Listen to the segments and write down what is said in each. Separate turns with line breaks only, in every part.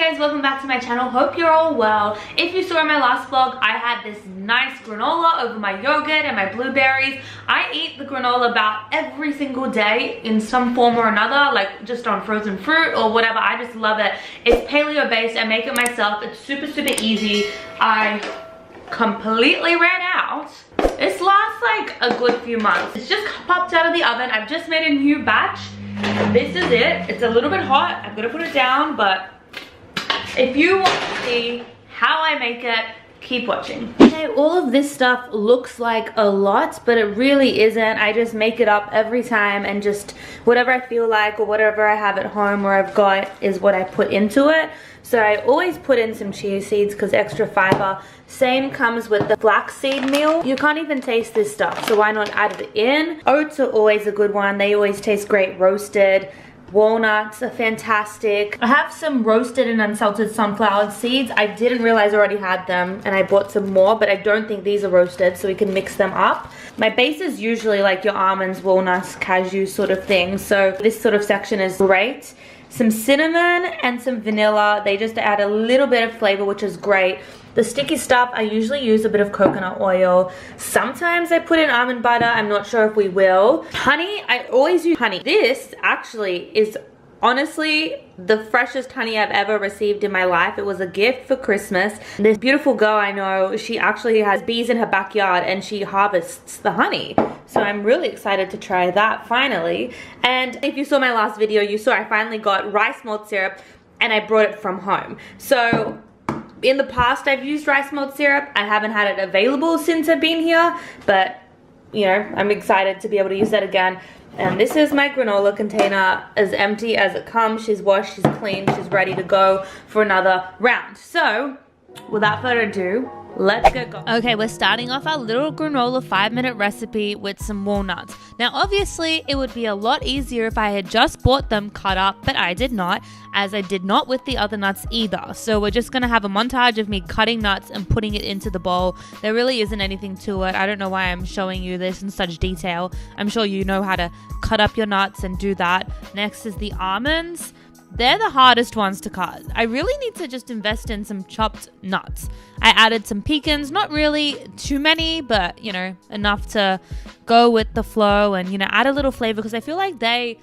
guys, welcome back to my channel. Hope you're all well. If you saw in my last vlog, I had this nice granola over my yogurt and my blueberries. I eat the granola about every single day in some form or another, like just on frozen fruit or whatever. I just love it. It's paleo based. I make it myself. It's super easy. I completely ran out. This lasts like a good few months. It's just popped out of the oven. I've just made a new batch. This is it. It's a little bit hot. I'm gonna put it down, but if you want to see how I make it, keep watching. Okay, all of this stuff looks like a lot, but it really isn't. I just make it up every time, and just whatever I feel like or whatever I have at home or I've got is what I put into it. So I always put in some chia seeds because extra fiber. Same comes with the flaxseed meal. You can't even taste this stuff, so why not add it in? Oats are always a good one. They always taste great roasted. Walnuts are fantastic. I have some roasted and unsalted sunflower seeds. I didn't realize I already had them, and I bought some more, but I don't think these are roasted, so we can mix them up. My base is usually like your almonds, walnuts, cashews sort of thing, so this sort of section is great. Some cinnamon and some vanilla. They just add a little bit of flavor, which is great. The sticky stuff, I usually use a bit of coconut oil. Sometimes I put in almond butter. I'm not sure if we will. Honey, I always use honey. This actually is honestly the freshest honey I've ever received in my life. It was a gift for Christmas. This beautiful girl I know, she actually has bees in her backyard and she harvests the honey. So I'm really excited to try that finally. And if you saw my last video, you saw I finally got rice malt syrup and I brought it from home. So in the past, I've used rice malt syrup. I haven't had it available since I've been here, but you know, I'm excited to be able to use that again. And this is my granola container, as empty as it comes. She's washed, she's clean, she's ready to go for another round. So without further ado, let's get going. Okay, we're starting off our little granola 5-minute recipe with some walnuts. Now, obviously, it would be a lot easier if I had just bought them cut up, but I did not, as I did not with the other nuts either. So we're just gonna have a montage of me cutting nuts and putting it into the bowl. There really isn't anything to it. I don't know why I'm showing you this in such detail. I'm sure you know how to cut up your nuts and do that. Next is the almonds. They're the hardest ones to cut. I really need to just invest in some chopped nuts. I added some pecans, not really too many, but you know, enough to go with the flow and, you know, add a little flavor, because I feel like they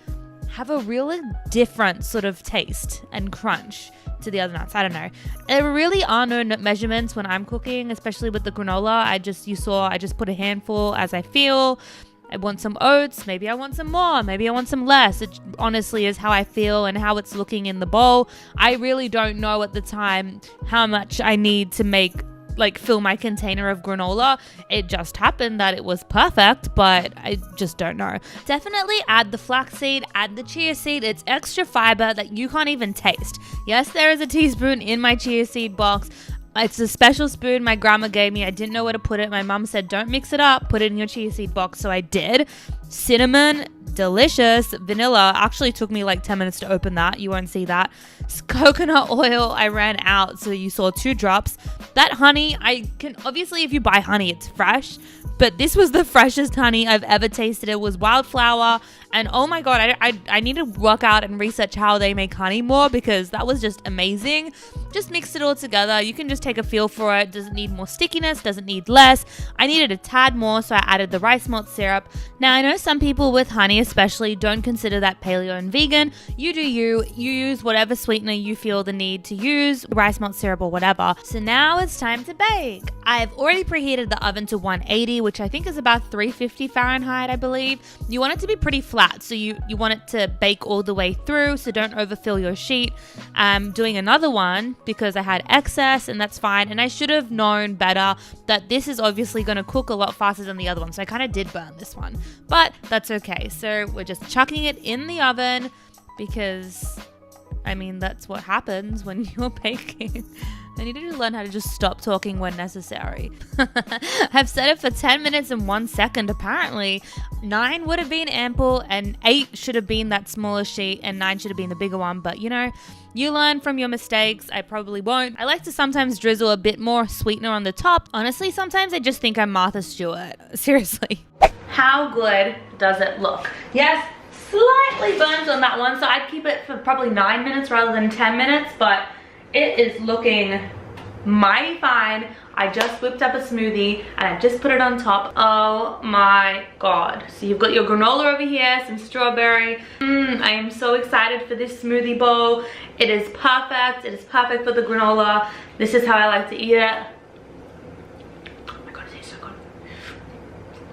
have a really different sort of taste and crunch to the other nuts. I don't know. There really are no measurements when I'm cooking, especially with the granola. I just put a handful as I feel. I want some oats, maybe I want some more, maybe I want some less. It honestly is how I feel and how it's looking in the bowl. I really don't know at the time how much I need to make, like, fill my container of granola. It just happened that it was perfect, but I just don't know. Definitely add the flaxseed, add the chia seed. It's extra fiber that you can't even taste. Yes, there is a teaspoon in my chia seed box. It's a special spoon my grandma gave me. I didn't know where to put it. My mum said, don't mix it up, put it in your chia seed box. So I did. Cinnamon, delicious. Vanilla actually took me like 10 minutes to open that. You won't see that. Coconut oil, I ran out, so you saw 2 drops. That honey, I can obviously, if you buy honey, it's fresh, but this was the freshest honey I've ever tasted. It was wildflower, and oh my god, I need to work out and research how they make honey more, because that was just amazing. Just mixed it all together. You can just take a feel for it. Does it need more stickiness? Does it need less? I needed a tad more, so I added the rice malt syrup. Now, I know some people with honey especially don't consider that paleo and vegan. You do you use whatever sweetener you feel the need to use, rice malt syrup or whatever. So now it's time to bake. I've already preheated the oven to 180, which I think is about 350 Fahrenheit, I believe. You want it to be pretty flat, so you want it to bake all the way through, so don't overfill your sheet. I'm doing another one because I had excess, and that's fine. And I should have known better that this is obviously going to cook a lot faster than the other one, so I kind of did burn this one, but that's okay. So we're just chucking it in the oven because, I mean, that's what happens when you're baking. I need to learn how to just stop talking when necessary. I've set it for 10 minutes and 1 second apparently. 9 would have been ample, and 8 should have been that smaller sheet, and 9 should have been the bigger one. But you know, you learn from your mistakes. I probably won't. I like to sometimes drizzle a bit more sweetener on the top. Honestly, sometimes I just think I'm Martha Stewart. Seriously. How good does it look? Yes, slightly burnt on that one, so I'd keep it for probably 9 minutes rather than 10 minutes, but it is looking mighty fine. I just whipped up a smoothie and I just put it on top. Oh my god. So you've got your granola over here, some strawberry. I am so excited for this smoothie bowl. It is perfect. It is perfect for the granola. This is how I like to eat it. Oh my god, it tastes so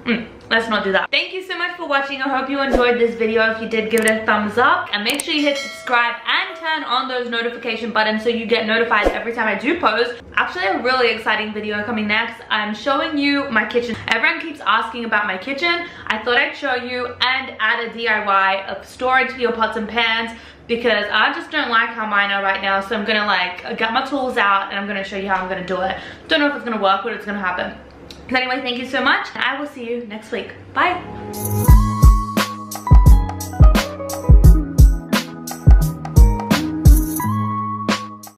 good. Let's not do that. Thank you so much for watching. I hope you enjoyed this video. If you did, give it a thumbs up. And make sure you hit subscribe and turn on those notification buttons so you get notified every time I do post. Actually, a really exciting video coming next. I'm showing you my kitchen. Everyone keeps asking about my kitchen. I thought I'd show you and add a DIY of storage for your pots and pans, because I just don't like how mine are right now. So I'm gonna like get my tools out and I'm gonna show you how I'm gonna do it. Don't know if it's gonna work, but it's gonna happen. Anyway, thank you so much. I will see you next week. Bye.